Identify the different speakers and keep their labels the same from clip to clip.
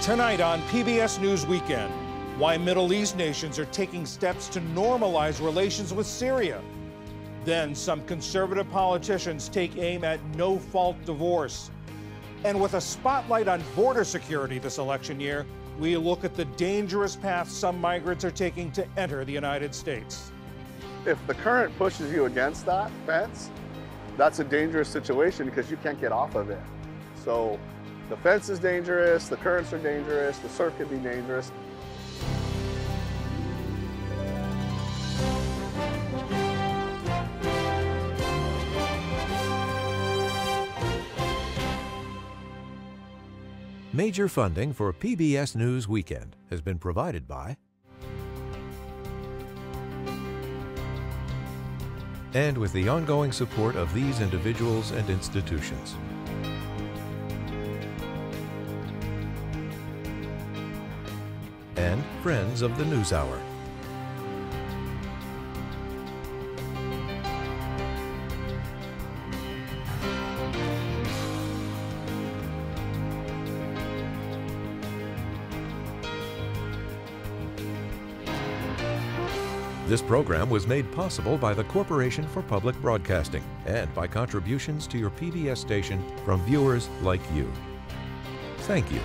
Speaker 1: Tonight on PBS News Weekend, why Middle East nations are taking steps to normalize relations with Syria. Then some conservative politicians take aim at no-fault divorce. And with a spotlight on border security this election year, we look at the dangerous path some migrants are taking to enter the United States.
Speaker 2: If the current pushes you against that fence, that's a dangerous situation because you can't get off of it. So the fence is dangerous, the currents are dangerous, the surf can be dangerous.
Speaker 3: Major funding for PBS News Weekend has been provided by and with the ongoing support of these individuals and institutions. And friends of the NewsHour. This program was made possible by the Corporation for Public Broadcasting and by contributions to your PBS station from viewers like you. Thank you.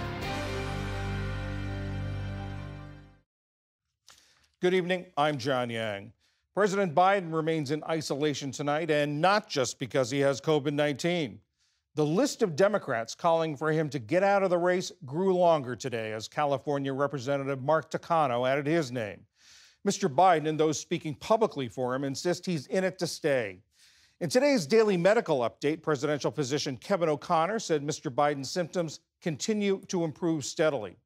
Speaker 1: Good evening, I'm John Yang. President Biden remains in isolation tonight, and not just because he has COVID-19. The list of Democrats calling for him to get out of the race grew longer today as California Representative Mark Takano added his name. Mr. Biden and those speaking publicly for him insist he's in it to stay. In today's daily medical update, presidential physician Kevin O'Connor said Mr. Biden's symptoms continue to improve steadily.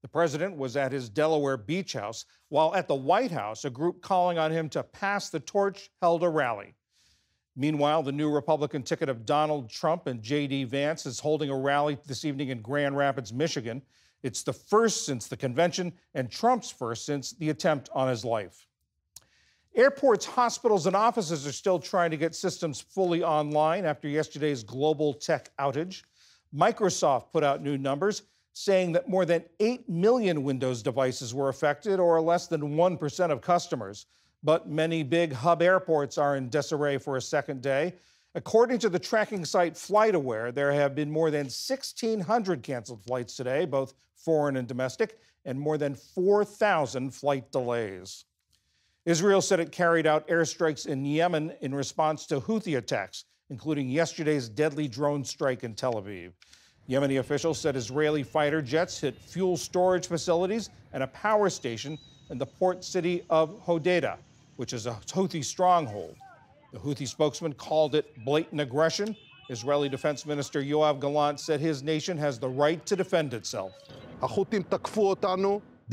Speaker 1: The president was at his Delaware beach house, while at the White House, a group calling on him to pass the torch held a rally. Meanwhile, the new Republican ticket of Donald Trump and J.D. Vance is holding a rally this evening in Grand Rapids, Michigan. It's the first since the convention and Trump's first since the attempt on his life. Airports, hospitals, and offices are still trying to get systems fully online after yesterday's global tech outage. Microsoft put out new numbers saying that more than 8 million Windows devices were affected, or less than 1% of customers. But many big hub airports are in disarray for a second day. According to the tracking site FlightAware, there have been more than 1,600 canceled flights today, both foreign and domestic, and more than 4,000 flight delays. Israel said it carried out airstrikes in Yemen in response to Houthi attacks, including yesterday's deadly drone strike in Tel Aviv. Yemeni officials said Israeli fighter jets hit fuel storage facilities and a power station in the port city of Hodeidah, which is a Houthi stronghold. The Houthi spokesman called it blatant aggression. Israeli Defense Minister Yoav Gallant said his nation has the right to defend itself.
Speaker 4: The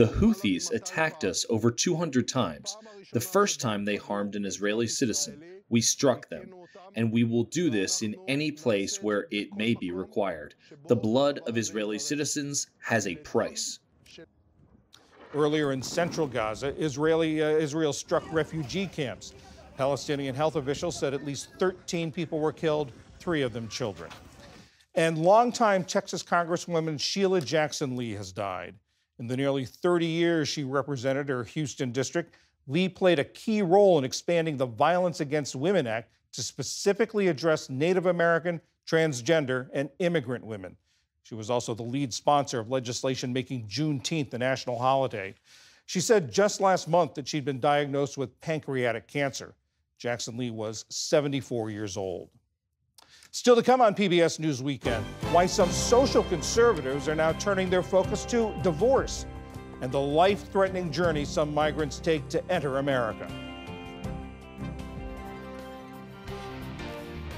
Speaker 4: Houthis attacked us over 200 times. The first time they harmed an Israeli citizen, we struck them, and we will do this in any place where it may be required. The blood of Israeli citizens has a price.
Speaker 1: Earlier in central Gaza, Israel struck refugee camps. Palestinian health officials said at least 13 people were killed, 3 of them children. And longtime Texas Congresswoman Sheila Jackson Lee has died. In the nearly 30 years she represented her Houston district, Lee played a key role in expanding the Violence Against Women Act to specifically address Native American, transgender, and immigrant women. She was also the lead sponsor of legislation making Juneteenth a national holiday. She said just last month that she'd been diagnosed with pancreatic cancer. Jackson Lee was 74 years old. Still to come on PBS News Weekend, why some social conservatives are now turning their focus to divorce and the life-threatening journey some migrants take to enter America.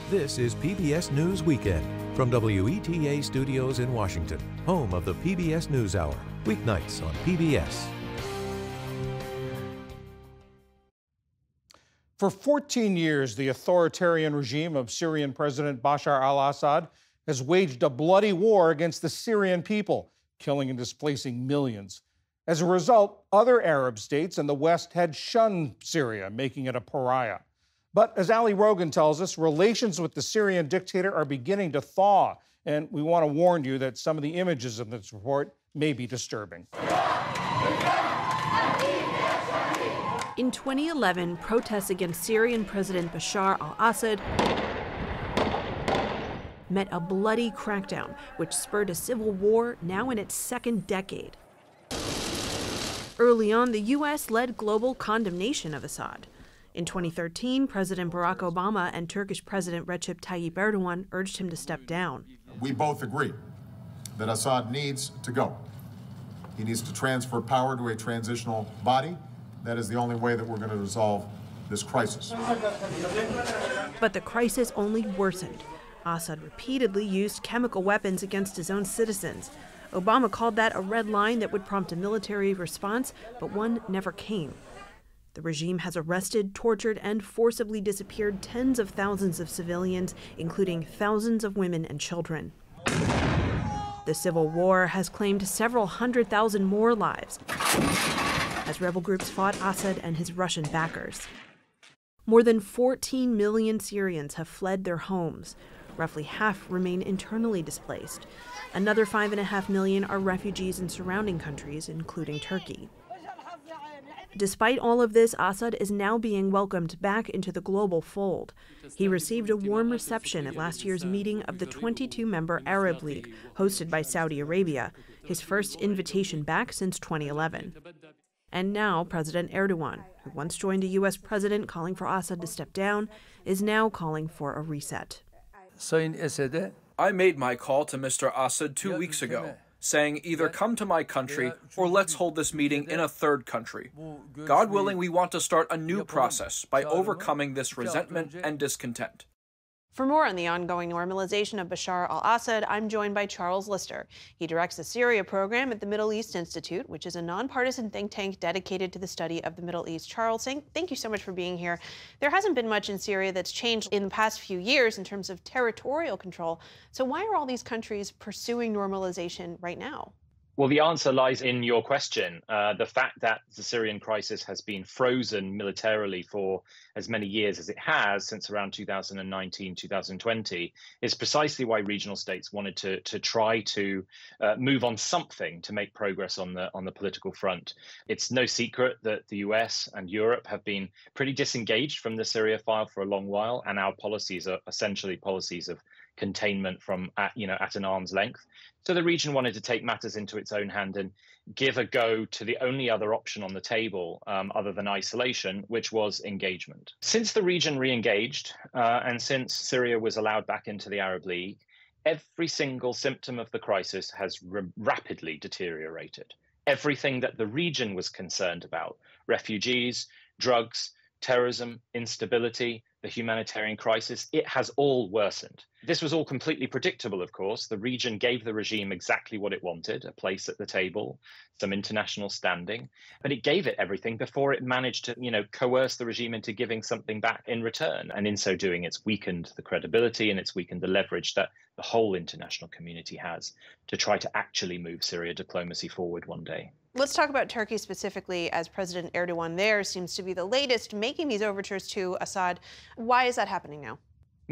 Speaker 3: This is PBS News Weekend from WETA Studios in Washington, home of the PBS NewsHour, weeknights on PBS.
Speaker 1: For 14 years, the authoritarian regime of Syrian President Bashar al-Assad has waged a bloody war against the Syrian people, killing and displacing millions. As a result, other Arab states in the West had shunned Syria, making it a pariah. But as Ali Rogan tells us, relations with the Syrian dictator are beginning to thaw. And we want to warn you that some of the images in this report may be disturbing.
Speaker 5: In 2011, protests against Syrian President Bashar al-Assad met a bloody crackdown, which spurred a civil war now in its second decade. Early on, the U.S. led global condemnation of Assad. In 2013, President Barack Obama and Turkish President Recep Tayyip Erdogan urged him to step down.
Speaker 6: We both agree that Assad needs to go. He needs to transfer power to a transitional body. That is the only way that we're going to resolve this crisis.
Speaker 5: But the crisis only worsened. Assad repeatedly used chemical weapons against his own citizens. Obama called that a red line that would prompt a military response, but one never came. The regime has arrested, tortured, and forcibly disappeared tens of thousands of civilians, including thousands of women and children. The civil war has claimed several 100,000 more lives as rebel groups fought Assad and his Russian backers. More than 14 million Syrians have fled their homes. Roughly half remain internally displaced. Another 5.5 million are refugees in surrounding countries, including Turkey. Despite all of this, Assad is now being welcomed back into the global fold. He received a warm reception at last year's meeting of the 22-member Arab League, hosted by Saudi Arabia, his first invitation back since 2011. And now President Erdogan, who once joined a U.S. president calling for Assad to step down, is now calling for a reset.
Speaker 7: I made my call to Mr. Assad 2 weeks ago, saying either come to my country or let's hold this meeting in a third country. God willing, we want to start a new process by overcoming this resentment and discontent.
Speaker 5: For more on the ongoing normalization of Bashar al-Assad, I'm joined by Charles Lister. He directs the Syria program at the Middle East Institute, which is a nonpartisan think tank dedicated to the study of the Middle East. Charles, thank you so much for being here. There hasn't been much in Syria that's changed in the past few years in terms of territorial control. So why are all these countries pursuing normalization right now?
Speaker 8: Well, the answer lies in your question. The fact that the Syrian crisis has been frozen militarily for as many years as it has since around 2019, 2020, is precisely why regional states wanted to try to move on something to make progress on the political front. It's no secret that the US and Europe have been pretty disengaged from the Syria file for a long while, and our policies are essentially policies of containment from at an arm's length. So the region wanted to take matters into its own hand and give a go to the only other option on the table other than isolation, which was engagement. Since the region re-engaged and since Syria was allowed back into the Arab League, every single symptom of the crisis has rapidly deteriorated. Everything that the region was concerned about, refugees, drugs, terrorism, instability, the humanitarian crisis, it has all worsened. This was all completely predictable, of course. The region gave the regime exactly what it wanted, a place at the table, some international standing, but it gave it everything before it managed to, coerce the regime into giving something back in return. And in so doing, it's weakened the credibility and it's weakened the leverage that the whole international community has to try to actually move Syria diplomacy forward one day.
Speaker 5: Let's talk about Turkey specifically, as President Erdogan there seems to be the latest making these overtures to Assad. Why is that happening now?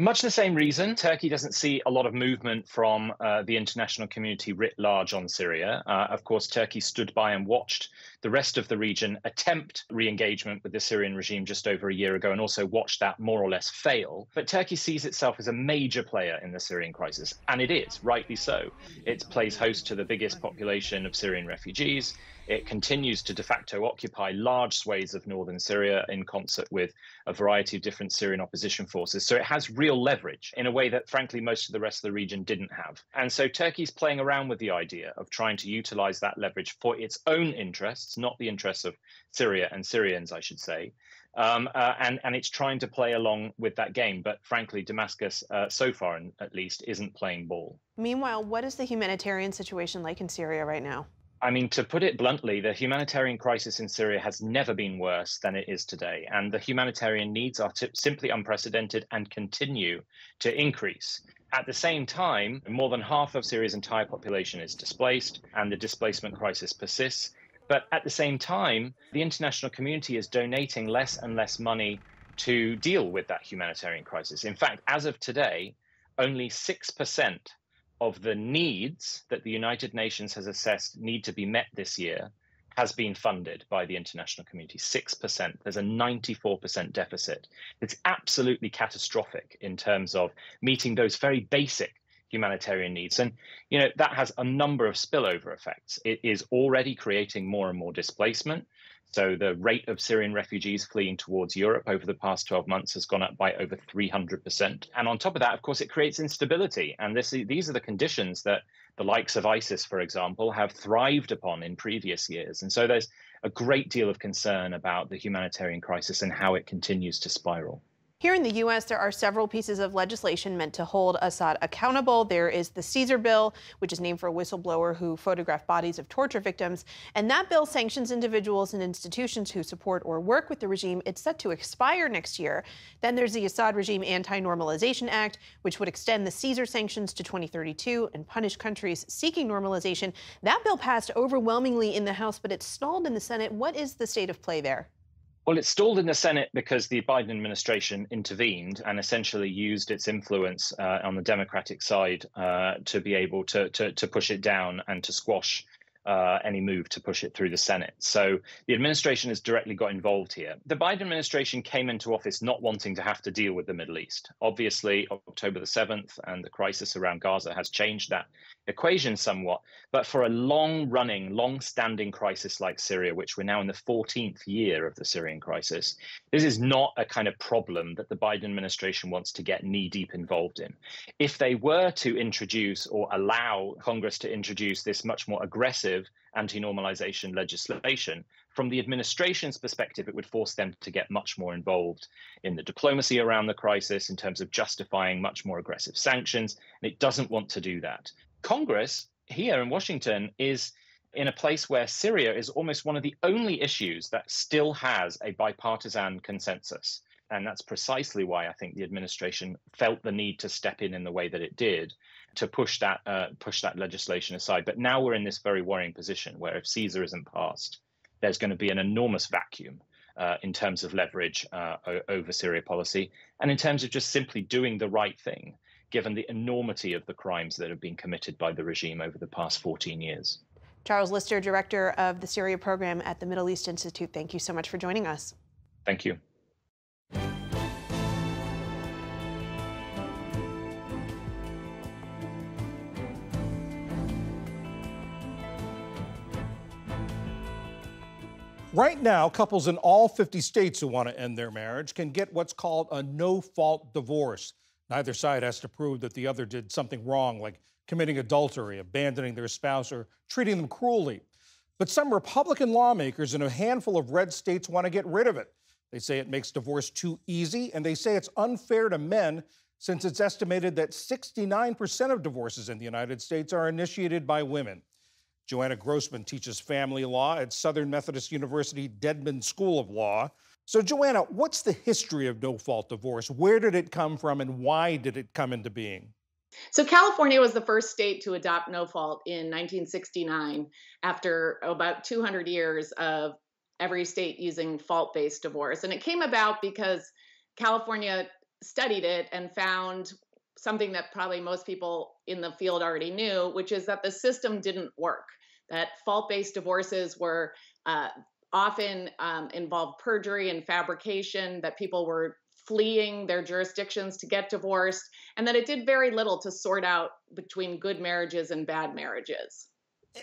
Speaker 8: Much the same reason. Turkey doesn't see a lot of movement from the international community writ large on Syria. Of course, Turkey stood by and watched the rest of the region attempt re-engagement with the Syrian regime just over a year ago, and also watched that more or less fail. But Turkey sees itself as a major player in the Syrian crisis, and it is, rightly so. It plays host to the biggest population of Syrian refugees. It continues to de facto occupy large swathes of northern Syria in concert with a variety of different Syrian opposition forces. So it has real leverage in a way that, frankly, most of the rest of the region didn't have. And so Turkey's playing around with the idea of trying to utilize that leverage for its own interests, not the interests of Syria and Syrians, I should say. And it's trying to play along with that game. But frankly, Damascus, so far at least, isn't playing ball.
Speaker 5: Meanwhile, what is the humanitarian situation like in Syria right now?
Speaker 8: I mean, to put it bluntly, the humanitarian crisis in Syria has never been worse than it is today. And the humanitarian needs are simply unprecedented and continue to increase. At the same time, more than half of Syria's entire population is displaced, and the displacement crisis persists. But at the same time, the international community is donating less and less money to deal with that humanitarian crisis. In fact, as of today, only 6% of the needs that the United Nations has assessed need to be met this year has been funded by the international community. 6%. There's a 94% deficit. It's absolutely catastrophic in terms of meeting those very basic humanitarian needs. And, that has a number of spillover effects. It is already creating more and more displacement. So the rate of Syrian refugees fleeing towards Europe over the past 12 months has gone up by over 300%. And on top of that, of course, it creates instability. And these are the conditions that the likes of ISIS, for example, have thrived upon in previous years. And so there's a great deal of concern about the humanitarian crisis and how it continues to spiral.
Speaker 5: Here in the U.S., there are several pieces of legislation meant to hold Assad accountable. There is the Caesar bill, which is named for a whistleblower who photographed bodies of torture victims. And that bill sanctions individuals and institutions who support or work with the regime. It's set to expire next year. Then there's the Assad Regime Anti-Normalization Act, which would extend the Caesar sanctions to 2032 and punish countries seeking normalization. That bill passed overwhelmingly in the House, but it's stalled in the Senate. What is the state of play there?
Speaker 8: Well, it stalled in the Senate because the Biden administration intervened and essentially used its influence on the Democratic side to be able to push it down and to squash any move to push it through the Senate. So the administration has directly got involved here. The Biden administration came into office not wanting to have to deal with the Middle East. Obviously, October the 7th and the crisis around Gaza has changed that equation somewhat. But for a long-standing crisis like Syria, which we're now in the 14th year of the Syrian crisis, this is not a kind of problem that the Biden administration wants to get knee-deep involved in. If they were to introduce or allow Congress to introduce this much more aggressive anti-normalization legislation, from the administration's perspective, it would force them to get much more involved in the diplomacy around the crisis in terms of justifying much more aggressive sanctions, and it doesn't want to do that. Congress here in Washington is in a place where Syria is almost one of the only issues that still has a bipartisan consensus. And that's precisely why I think the administration felt the need to step in the way that it did to push that legislation aside. But now we're in this very worrying position where if Caesar isn't passed, there's going to be an enormous vacuum in terms of leverage over Syria policy and in terms of just simply doing the right thing, given the enormity of the crimes that have been committed by the regime over the past 14 years.
Speaker 5: Charles Lister, Director of the Syria Program at the Middle East Institute, thank you so much for joining us.
Speaker 8: Thank you.
Speaker 1: Right now, couples in all 50 states who want to end their marriage can get what's called a no-fault divorce. Neither side has to prove that the other did something wrong, like committing adultery, abandoning their spouse, or treating them cruelly. But some Republican lawmakers in a handful of red states want to get rid of it. They say it makes divorce too easy, and they say it's unfair to men since it's estimated that 69% of divorces in the United States are initiated by women. Joanna Grossman teaches family law at Southern Methodist University Dedman School of Law. So, Joanna, what's the history of no-fault divorce? Where did it come from, and why did it come into being?
Speaker 9: So California was the first state to adopt no-fault in 1969, after about 200 years of every state using fault-based divorce. And it came about because California studied it and found something that probably most people in the field already knew, which is that the system didn't work, that fault-based divorces were often involved perjury and fabrication, that people were fleeing their jurisdictions to get divorced, and that it did very little to sort out between good marriages and bad marriages.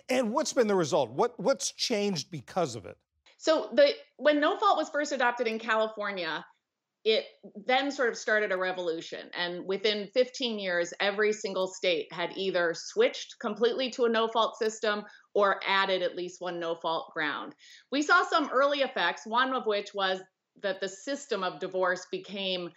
Speaker 1: And what's been the result? What's changed because of it?
Speaker 9: So when no-fault was first adopted in California, it then sort of started a revolution. And within 15 years, every single state had either switched completely to a no-fault system or added at least one no-fault ground. We saw some early effects, one of which was that the system of divorce became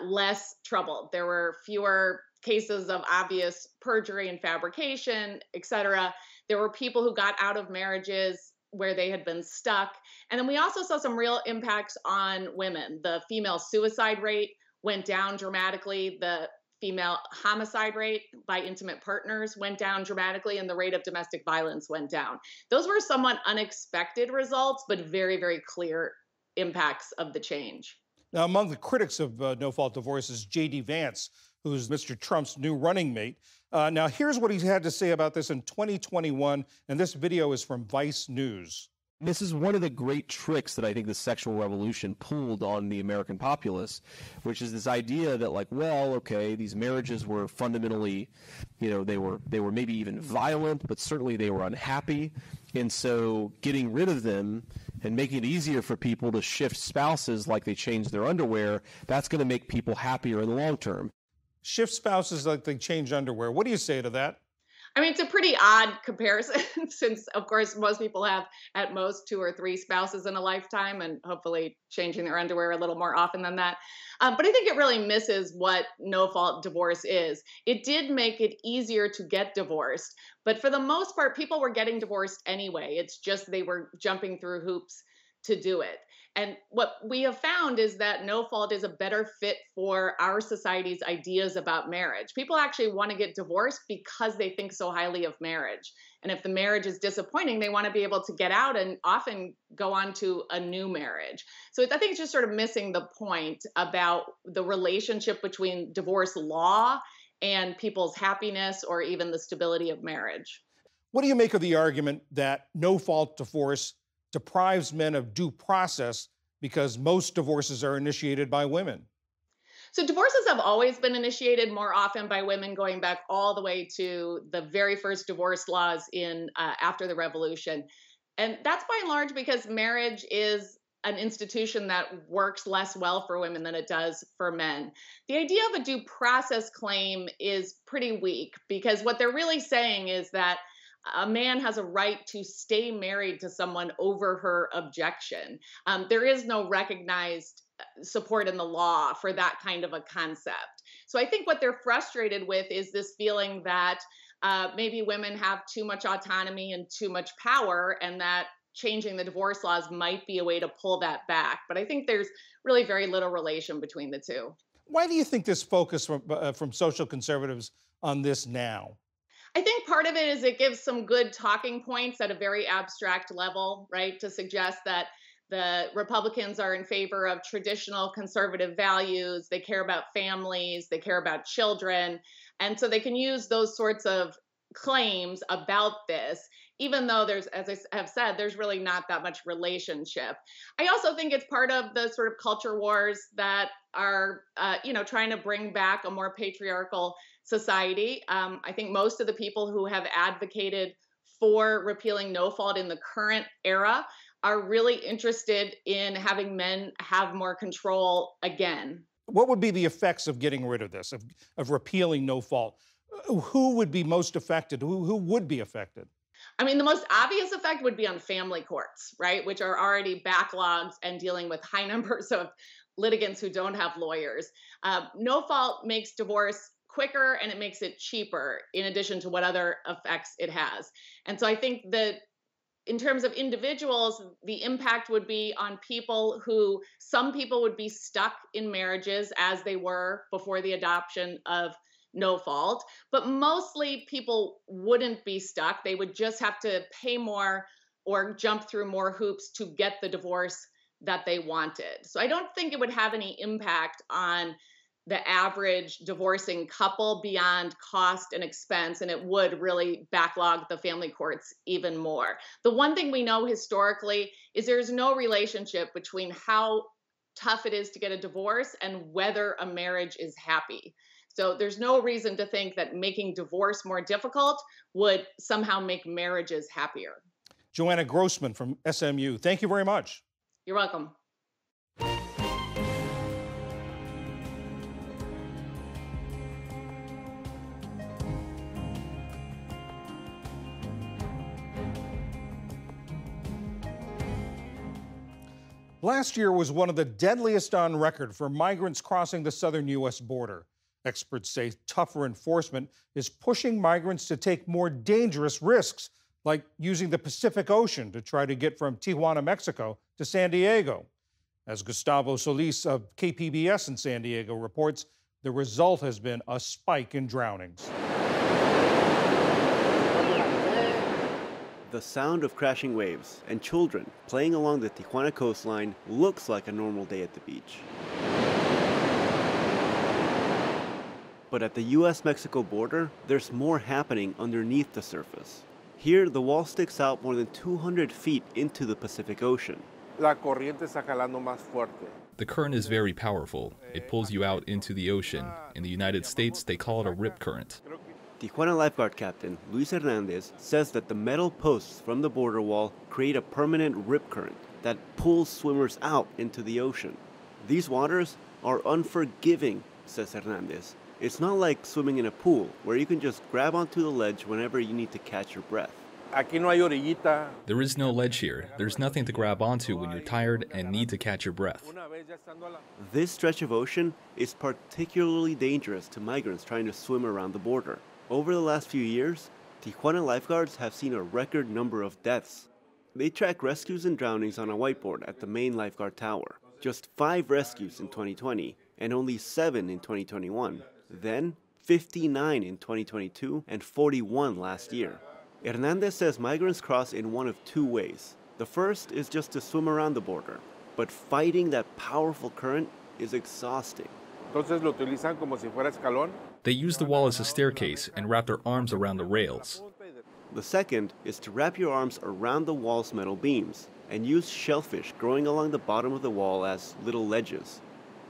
Speaker 9: less troubled. There were fewer cases of obvious perjury and fabrication, et cetera. There were people who got out of marriages where they had been stuck. And then we also saw some real impacts on women. The female suicide rate went down dramatically. The female homicide rate by intimate partners went down dramatically, and the rate of domestic violence went down. Those were somewhat unexpected results, but very, very clear impacts of the change.
Speaker 1: Now, among the critics of no-fault divorce is J.D. Vance, who's Mr. Trump's new running mate. Now, here's what he's had to say about this in 2021, and this video is from Vice News.
Speaker 10: This is one of the great tricks that I think the sexual revolution pulled on the American populace, which is this idea that, like, well, okay, these marriages were fundamentally, they were maybe even violent, but certainly they were unhappy. And so getting rid of them and making it easier for people to shift spouses like they change their underwear, that's going to make people happier in the long term.
Speaker 1: Shift spouses like they change underwear. What do you say to that?
Speaker 9: I mean, it's a pretty odd comparison since, of course, most people have at most 2 or 3 spouses in a lifetime and hopefully changing their underwear a little more often than that. But I think it really misses what no-fault divorce is. It did make it easier to get divorced, but for the most part, people were getting divorced anyway. It's just they were jumping through hoops to do it. And what we have found is that no fault is a better fit for our society's ideas about marriage. People actually want to get divorced because they think so highly of marriage. And if the marriage is disappointing, they want to be able to get out and often go on to a new marriage. So I think it's just sort of missing the point about the relationship between divorce law and people's happiness or even the stability of marriage.
Speaker 1: What do you make of the argument that no-fault divorce deprives men of due process because most divorces are initiated by women?
Speaker 9: So divorces have always been initiated more often by women, going back all the way to the very first divorce laws in after the Revolution. And that's by and large because marriage is an institution that works less well for women than it does for men. The idea of a due process claim is pretty weak because what they're really saying is that a man has a right to stay married to someone over her objection. There is no recognized support in the law for that kind of a concept. So I think what they're frustrated with is this feeling that maybe women have too much autonomy and too much power, and that changing the divorce laws might be a way to pull that back. But I think there's really very little relation between the two.
Speaker 1: Why do you think this focus from social conservatives on this now?
Speaker 9: I think part of it is it gives some good talking points at a very abstract level, right? To suggest that the Republicans are in favor of traditional conservative values. They care about families. They care about children. And so they can use those sorts of claims about this, even though there's, as I have said, there's really not that much relationship. I also think it's part of the sort of culture wars that are, trying to bring back a more patriarchal society. I think most of the people who have advocated for repealing no fault in the current era are really interested in having men have more control again.
Speaker 1: What would be the effects of getting rid of this, of repealing no fault? Who would be most affected? Who would be affected?
Speaker 9: I mean, the most obvious effect would be on family courts, right, which are already backlogged and dealing with high numbers of litigants who don't have lawyers. No fault makes divorce quicker and it makes it cheaper, in addition to what other effects it has. And so I think that in terms of individuals, the impact would be on people who, some people would be stuck in marriages as they were before the adoption of no fault, but mostly people wouldn't be stuck. They would just have to pay more or jump through more hoops to get the divorce that they wanted. So I don't think it would have any impact on the average divorcing couple beyond cost and expense, and it would really backlog the family courts even more. The one thing we know historically is there's no relationship between how tough it is to get a divorce and whether a marriage is happy. So there's no reason to think that making divorce more difficult would somehow make marriages happier.
Speaker 1: Joanna Grossman from SMU, thank you very much.
Speaker 9: You're welcome.
Speaker 1: Last year was one of the deadliest on record for migrants crossing the southern U.S. border. Experts say tougher enforcement is pushing migrants to take more dangerous risks, like using the Pacific Ocean to try to get from Tijuana, Mexico to San Diego. As Gustavo Solis of KPBS in San Diego reports, the result has been a spike in drownings.
Speaker 11: The sound of crashing waves and children playing along the Tijuana coastline looks like a normal day at the beach. But at the US-Mexico border, there's more happening underneath the surface. Here, the wall sticks out more than 200 feet into the Pacific Ocean.
Speaker 12: La corriente está jalando más fuerte.
Speaker 13: The current is very powerful. It pulls you out into the ocean. In the United States, they call it a rip current.
Speaker 11: Tijuana lifeguard captain Luis Hernandez says that the metal posts from the border wall create a permanent rip current that pulls swimmers out into the ocean. These waters are unforgiving, says Hernandez. It's not like swimming in a pool where you can just grab onto the ledge whenever you need to catch your breath.
Speaker 12: Aquí no hay orillita.
Speaker 13: There is no ledge here. There's nothing to grab onto when you're tired and need to catch your breath.
Speaker 11: This stretch of ocean is particularly dangerous to migrants trying to swim around the border. Over the last few years, Tijuana lifeguards have seen a record number of deaths. They track rescues and drownings on a whiteboard at the main lifeguard tower. Just 5 rescues in 2020 and only 7 in 2021. Then 59 in 2022 and 41 last year. Hernandez says migrants cross in one of 2 ways. The first is just to swim around the border, but fighting that powerful current is exhausting.
Speaker 12: Entonces lo utilizan como si fuera escalón.
Speaker 13: They use the wall as a staircase and wrap their arms around the rails.
Speaker 11: The second is to wrap your arms around the wall's metal beams and use shellfish growing along the bottom of the wall as little ledges.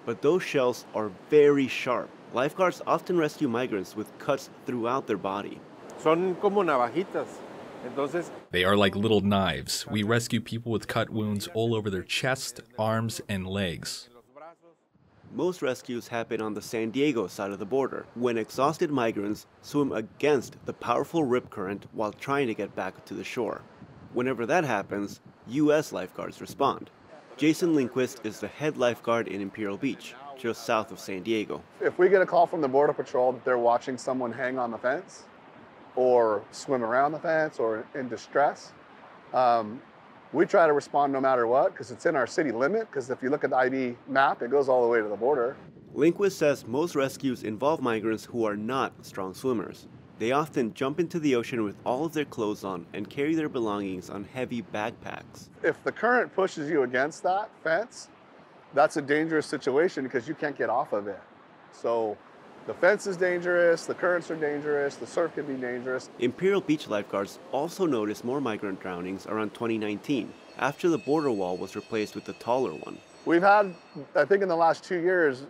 Speaker 11: But those shells are very sharp. Lifeguards often rescue migrants with cuts throughout their body.
Speaker 12: Son como navajitas. Entonces,
Speaker 13: they are like little knives. We rescue people with cut wounds all over their chest, arms, and legs.
Speaker 11: Most rescues happen on the San Diego side of the border, when exhausted migrants swim against the powerful rip current while trying to get back to the shore. Whenever that happens, U.S. lifeguards respond. Jason Lindquist is the head lifeguard in Imperial Beach, just south of San Diego.
Speaker 2: If we get a call from the Border Patrol that they're watching someone hang on the fence or swim around the fence or in distress, we try to respond no matter what, because it's in our city limit, because if you look at the ID map, it goes all the way to the border.
Speaker 11: Lindquist says most rescues involve migrants who are not strong swimmers. They often jump into the ocean with all of their clothes on and carry their belongings on heavy backpacks.
Speaker 2: If the current pushes you against that fence, that's a dangerous situation because you can't get off of it. So the fence is dangerous, the currents are dangerous, the surf can be dangerous.
Speaker 11: Imperial Beach lifeguards also noticed more migrant drownings around 2019, after the border wall was replaced with a taller one.
Speaker 2: We've had, I think in the last 2 years,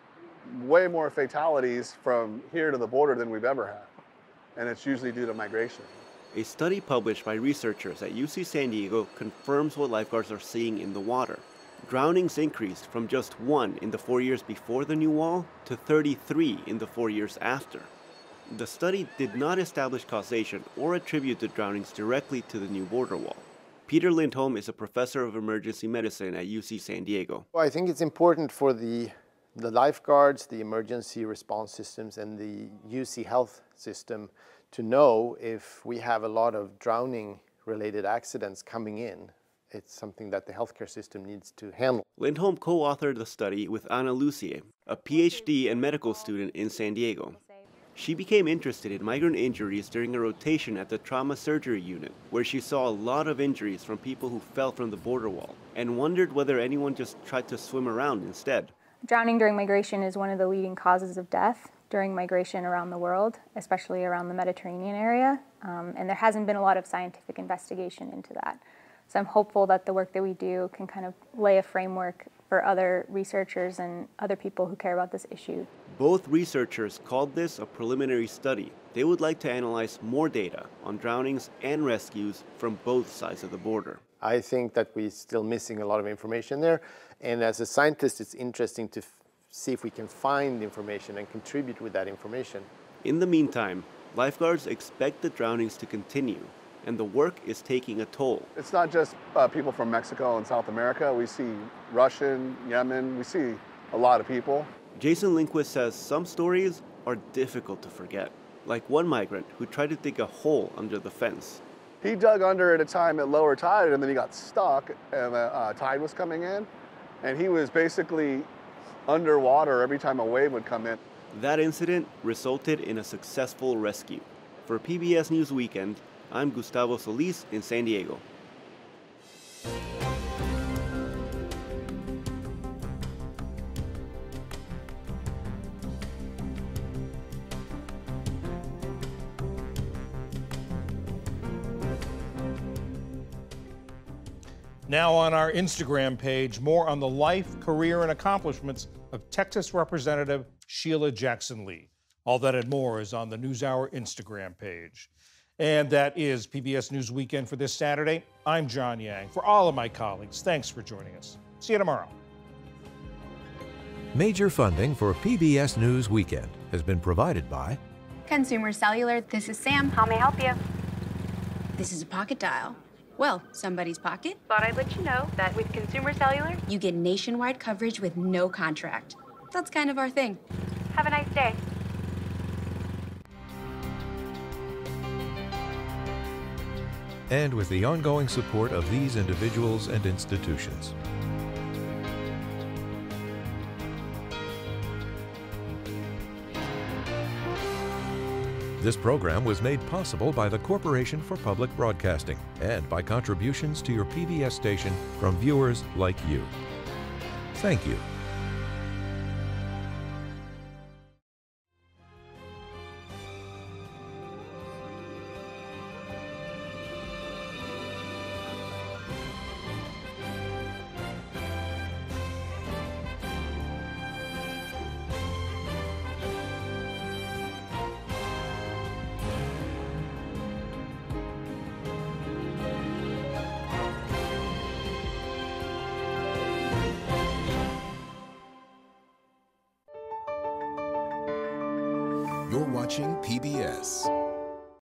Speaker 2: way more fatalities from here to the border than we've ever had. And it's usually due to migration.
Speaker 11: A study published by researchers at UC San Diego confirms what lifeguards are seeing in the water. Drownings increased from just 1 in the 4 years before the new wall to 33 in the 4 years after. The study did not establish causation or attribute the drownings directly to the new border wall. Peter Lindholm is a professor of emergency medicine at UC San Diego.
Speaker 14: Well, I think it's important for the lifeguards, the emergency response systems, and the UC health system to know if we have a lot of drowning-related accidents coming in. It's something that the healthcare system needs to handle.
Speaker 11: Lindholm co-authored the study with Ana Lucie, a PhD and medical student in San Diego. She became interested in migrant injuries during a rotation at the trauma surgery unit, where she saw a lot of injuries from people who fell from the border wall, and wondered whether anyone just tried to swim around instead.
Speaker 15: Drowning during migration is one of the leading causes of death during migration around the world, especially around the Mediterranean area, and there hasn't been a lot of scientific investigation into that. So I'm hopeful that the work that we do can kind of lay a framework for other researchers and other people who care about this issue.
Speaker 11: Both researchers called this a preliminary study. They would like to analyze more data on drownings and rescues from both sides of the border.
Speaker 14: I think that we're still missing a lot of information there, and as a scientist, it's interesting to see if we can find information and contribute with that information.
Speaker 11: In the meantime, lifeguards expect the drownings to continue, and the work is taking a toll.
Speaker 2: It's not just people from Mexico and South America. We see Russian, Yemen, we see a lot of people.
Speaker 11: Jason Lindquist says some stories are difficult to forget, like one migrant who tried to dig a hole under the fence.
Speaker 2: He dug under at a time at lower tide, and then he got stuck, and the tide was coming in, and he was basically underwater every time a wave would come in.
Speaker 11: That incident resulted in a successful rescue. For PBS News Weekend, I'm Gustavo Solis in San Diego.
Speaker 1: Now on our Instagram page, more on the life, career, and accomplishments of Texas Representative Sheila Jackson Lee. All that and more is on the NewsHour Instagram page. And that is PBS News Weekend for this Saturday. I'm John Yang. For all of my colleagues, thanks for joining us. See you tomorrow.
Speaker 3: Major funding for PBS News Weekend has been provided by
Speaker 16: Consumer Cellular. This is Sam. How may I help you? This is a pocket dial. Well, somebody's pocket.
Speaker 17: Thought I'd let you know that with Consumer Cellular,
Speaker 16: You get nationwide coverage with no contract. That's kind of our thing.
Speaker 17: have a nice day.
Speaker 3: and with the ongoing support of these individuals and institutions. This program was made possible by the Corporation for Public Broadcasting and by contributions to your PBS station from viewers like you. Thank you.
Speaker 18: You're watching PBS.